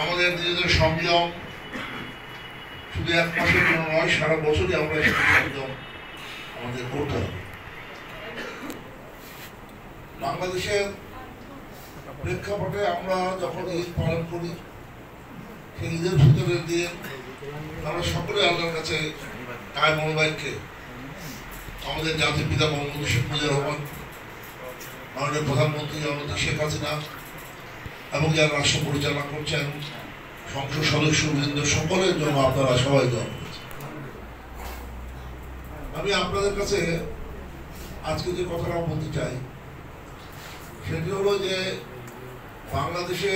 আমাদের নিজেদের সংযম শুধু এক মাসের জন্য নয়, সারা বছরই আমরা সংযম আমাদের করতে হবে। বাংলাদেশের প্রেক্ষাপটে আমরা যখন ঈদ পালন করি, সেই ঈদের ভিতরে দিয়ে আমরা সকলে আল্লাহর কাছে কায় মনোবাক্যে আমাদের জাতির পিতা বঙ্গবন্ধু শেখ মুজিবুর রহমান, মাননীয় প্রধানমন্ত্রী জননেত্রী শেখ হাসিনা এবং যারা রাষ্ট্র পরিচালনা করছেন, সংসদ সদস্যবৃন্দ, সকলের জন্য আপনারা সবাই দোয়া করেছেন। আমি আপনাদের কাছে আজকে যে কথাটা বলতে চাই সেটি হলো যে বাংলাদেশে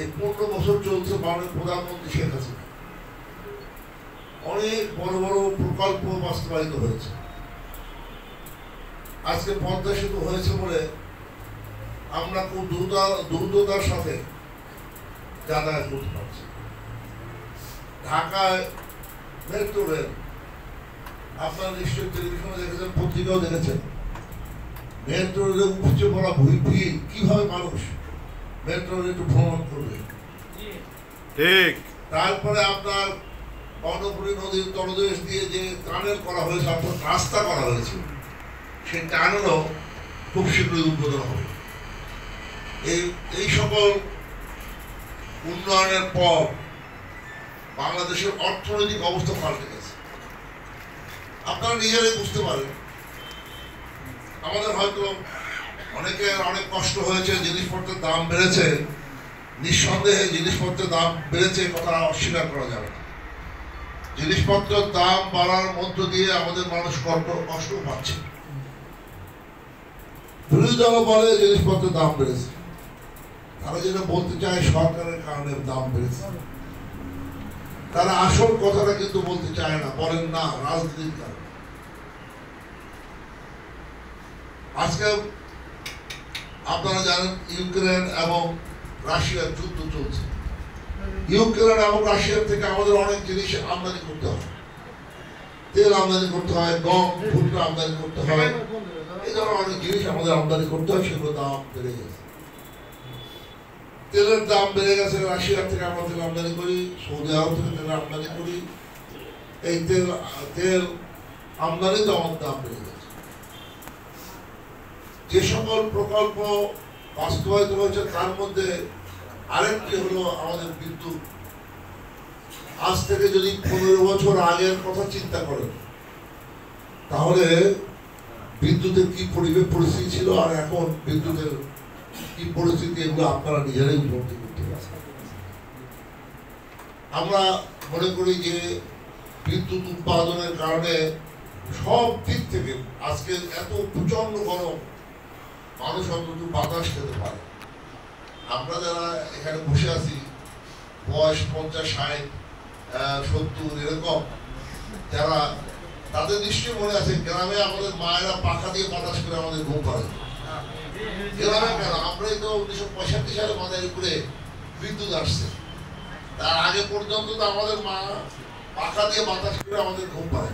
এই 15 বছর চলছে মাননীয় প্রধানমন্ত্রী শেখ হাসিনা, অনেক বড় বড় প্রকল্প বাস্তবায়িত হয়েছে। আজকে পদ্মা সেতু হয়েছে বলে আমরা খুব দ্রুততার সাথে যাতায়াত করতে পারছি। ঢাকায় মেট্রো রেল, আপনারা নিশ্চয়ই টেলিভিশনে দেখেছেন, পত্রিকাও দেখেছেন, মেট্রো রেলে উপচে পড়া ভিড়, কিভাবে মানুষ মেট্রো রেলে একটু ভ্রমণ করবে। ঠিক। তারপরে আপনার কর্ণফুলী নদীর তলদেশ দিয়ে যে টানেল করা হয়েছে, অর্থাৎ রাস্তা করা হয়েছে, সেই টানেলও খুব শীঘ্রই উদ্বোধন হবে। এই সকল উন্নয়নের পর বাংলাদেশের অর্থনৈতিক অবস্থা পাল্টে গেছে। আপনারা নিজেরাই বুঝতে পারেন, আমাদের হয়তো অনেকের অনেক কষ্ট হয়েছে, জিনিসপত্রের দাম বেড়েছে, নিঃসন্দেহে জিনিসপত্রের দাম বেড়েছে, কথা অস্বীকার করা যাবে না। জিনিসপত্রের দাম বাড়ার মধ্য দিয়ে আমাদের মানুষ কষ্ট পাচ্ছে। বিরোধী দল বলে জিনিসপত্রের দাম বেড়েছে, তারা যেটা বলতে চায় সরকারের কারণে দাম বেড়েছে। তারা আসল কথাটা কিন্তু বলতে চায় না, বলেন না রাজনীতির কারণে। আজকে আপনারা জানেন ইউক্রেন এবং রাশিয়ার যুদ্ধ চলছে। ইউক্রেন এবং রাশিয়ার থেকে আমাদের অনেক জিনিস আমদানি করতে হয়, তেল আমদানি করতে হয়, গম ভুট্টা আমদানি করতে হয়, এই ধরনের অনেক জিনিস আমাদের আমদানি করতে হয়, সেগুলো দাম বেড়ে গেছে। তেলের দাম বেড়ে গেছে, রাশিয়ার থেকে আমরা তেল আমদানি করি, সৌদি আরব থেকে তেল আমদানি করি। এই তেল আমদানি তো আমার দাম বেড়ে গেছে। যে সকল প্রকল্প বাস্তবায়িত হয়েছে তার মধ্যে আরেকটি হলো আমাদের বিদ্যুৎ। আজ থেকে যদি 15 বছর আগের কথা চিন্তা করেন, তাহলে বিদ্যুতের কি পরিস্থিতি ছিল আর এখন বিদ্যুতের কি পরিস্থিতি, এগুলো আপনারা নিজেরাই উপলব্ধি করতে পারছেন। আমরা মনে করি যে বিদ্যুৎ উৎপাদনের কারণে সব দিক থেকে আজকে এত প্রচন্ড গরম, মানুষ অন্তত বাতাস খেতে পারে। আমরা যারা এখানে বসে আছি, বয়স 50, 60, 70 এরকম যারা, তাদের নিশ্চয়ই মনে আছে গ্রামে আমাদের মায়েরা পাখা দিয়ে বাতাস করে আমাদের ঘুম পাড়ে। গ্রামে কেন, আমরাই তো 1965 সালে মাদারীপুরে বিদ্যুৎ আসছে, তার আগে পর্যন্ত তো আমাদের মা পাখা দিয়ে বাতাস করে আমাদের ঘুম পাড়ে।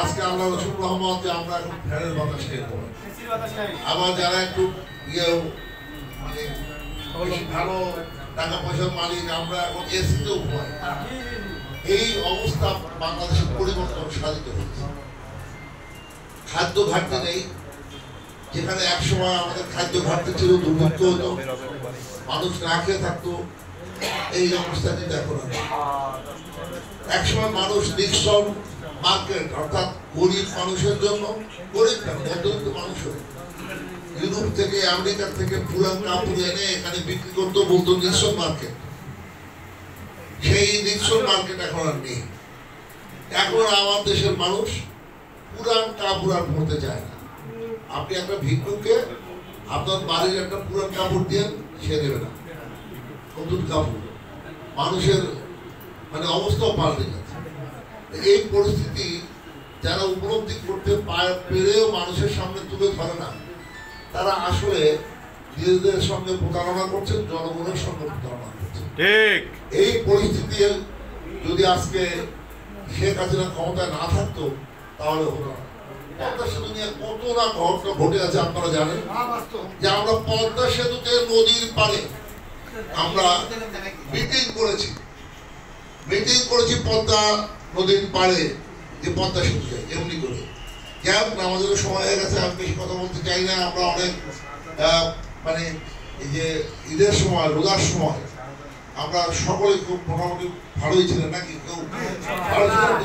আজকে আল্লাহ রসুল রহমান যে আমরা এখন ফ্যানের বাতাস খেয়ে পড়ি। আবার যারা একটু মানে ভালো টাকা পয়সার মালিক, আমরা এখন এসিতেও ঘুমাই। এই অবস্থা বাংলাদেশের পরিবর্তন সাধিত হয়েছে। খাদ্য ঘাটতি নেই, যেখানে একসময় আমাদের খাদ্য ঘাটতি ছিল, দুর্ভিক্ষ হতো, মানুষ না খেয়ে থাকতো, এই অবস্থা কিন্তু এখন আছে। একসময় মানুষ নিঃসব মার্কেট, অর্থাৎ গরিব মানুষের জন্য, গরিব মধ্যবিত্ত মানুষের, ইউরোপ থেকে আমেরিকা থেকে পুরান কাপড় এনে এখানে বিক্রি করতো, বলতো নিঃসব মার্কেট। সেই নিঃসব মার্কেট এখন আর নেই। এখন আমার দেশের মানুষ পুরান কাপড় আর পরতে চায় না। আপনি একটা ভিক্ষুককে আপনার বাড়ির একটা পুরান কাপড় দিয়ে সে দেবে না, নতুন কাপড়। মানুষের মানে অবস্থাও পাল্টে যাচ্ছে। এই পরিস্থিতি যারা উপলব্ধি করতে পেরেও মানুষের সামনে তুলে ধরে না, তারা আসলে নিজেদের সঙ্গে প্রতারণা করছেন, জনগণের সঙ্গে প্রতারণা করছেন। ঠিক। এই পরিস্থিতি যদি আজকে শেখ হাসিনা ক্ষমতায় না থাকতো তাহলে হতো না। পদ্মা সেতু নিয়ে কত না ঘটনা ঘটে আছে আপনারা জানেন যে আমরা পদ্মা সেতুতে নদীর পাড়ে আমরা মিটিং করেছি পদ্মা নদীর পাড়ে যে পদ্মা সেতু যায় এমনি করে। যাই হোক, আমাদের সময় হয়ে গেছে, আমি বেশি কথা বলতে চাই না। আমরা অনেক মানে এই যে ঈদের সময়, রোজার সময় আমরা সকলে খুব মোটামুটি ভালোই ছিলেন নাকি? কেউ ভালো ছিলেন?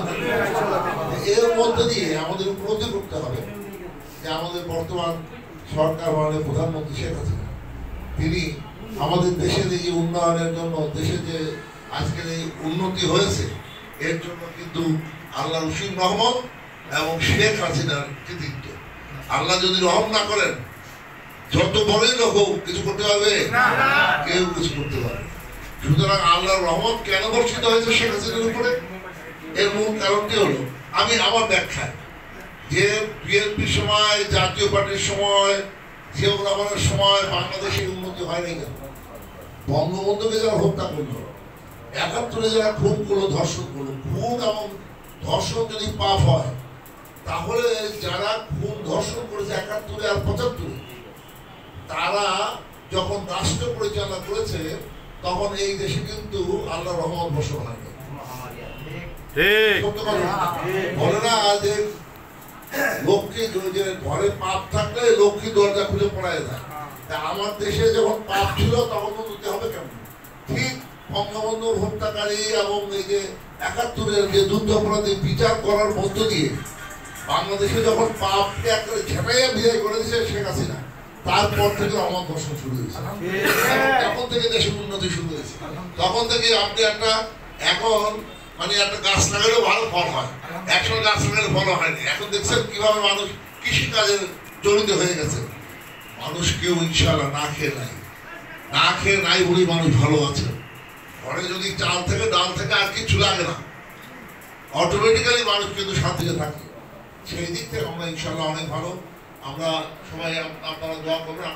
এর মধ্যে দিয়ে আমাদের উপলব্ধি করতে হবে যে আমাদের বর্তমান সরকার মাননীয় প্রধানমন্ত্রী শেখ হাসিনা, তিনি আমাদের দেশের এই যে উন্নয়নের জন্য, দেশে যে আজকের এই উন্নতি হয়েছে, এর জন্য কিন্তু আল্লাহ রসিম রহমত এবং শেখ হাসিনার কৃতিত্ব। আল্লাহ যদি রহম না করেন, যত বড়ই লোক হোক কিছু করতে পারবে? কেউ কিছু করতে পারবে। সুতরাং আল্লাহর রহমত কেন বর্ষিত হয়েছে শেখ হাসিনার উপরে? এর মূল কারণটি হলো, আমি আমার ব্যাখ্যায়, যে বিএনপির সময়, জাতীয় পার্টির সময়, জিয়াউর রহমানের সময় বাংলাদেশের উন্নতি হয় নাই কেন? বঙ্গবন্ধুকে যারা হত্যা করলো, ৭১ যারা খুন করলো, ধর্ষণ করলো, খুন এবং ধর্ষণ যদি পাপ হয়, তাহলে যারা খুন ধর্ষণ করেছে ৭১ আর ৭৫, তারা যখন রাষ্ট্র পরিচালনা করেছে, তখন এই দেশে কিন্তু আল্লাহ রহমত বর্ষণ হয়নি। বলে না যে লক্ষ্মী, যে ঘরে পাপ থাকলে লক্ষ্মী দরজা খুলে পড়ায় যায়। তা আমার দেশে যখন পাপ ছিল তখন তো দিতে হবে কেন? ঠিক বঙ্গবন্ধুর হত্যাকারী এবং এই যে ৭১ যে যুদ্ধ অপরাধী বিচার করার মধ্য দিয়ে বাংলাদেশে যখন পাপকে একটা ঝেঁটাইয়া বিদায় করে দিয়েছে শেখ হাসিনা, তারপর থেকে আমার দর্শন শুরু হয়েছে। তখন থেকে দেশের উন্নতি শুরু হয়েছে। তখন থেকে আপনি এখন মানে একটা গাছ লাগালেও ভালো ফল হয়, ১০০ গাছ লাগালে ফল হয়নি। এখন দেখছেন কিভাবে মানুষ কৃষি কাজে জড়িত হয়ে গেছে। মানুষ কেউ ইনশাআল্লাহ না খেয়ে নাই বলেই মানুষ ভালো আছে। ঘরে যদি চাল থেকে, ডাল থেকে, আর কিছু লাগে না, অটোমেটিক্যালি মানুষ কিন্তু শান্তিতে থাকে। সেই দিক থেকে আমরা ইনশাআল্লাহ অনেক ভালো। আমরা সবাই, আপনারা দোয়া করবেন।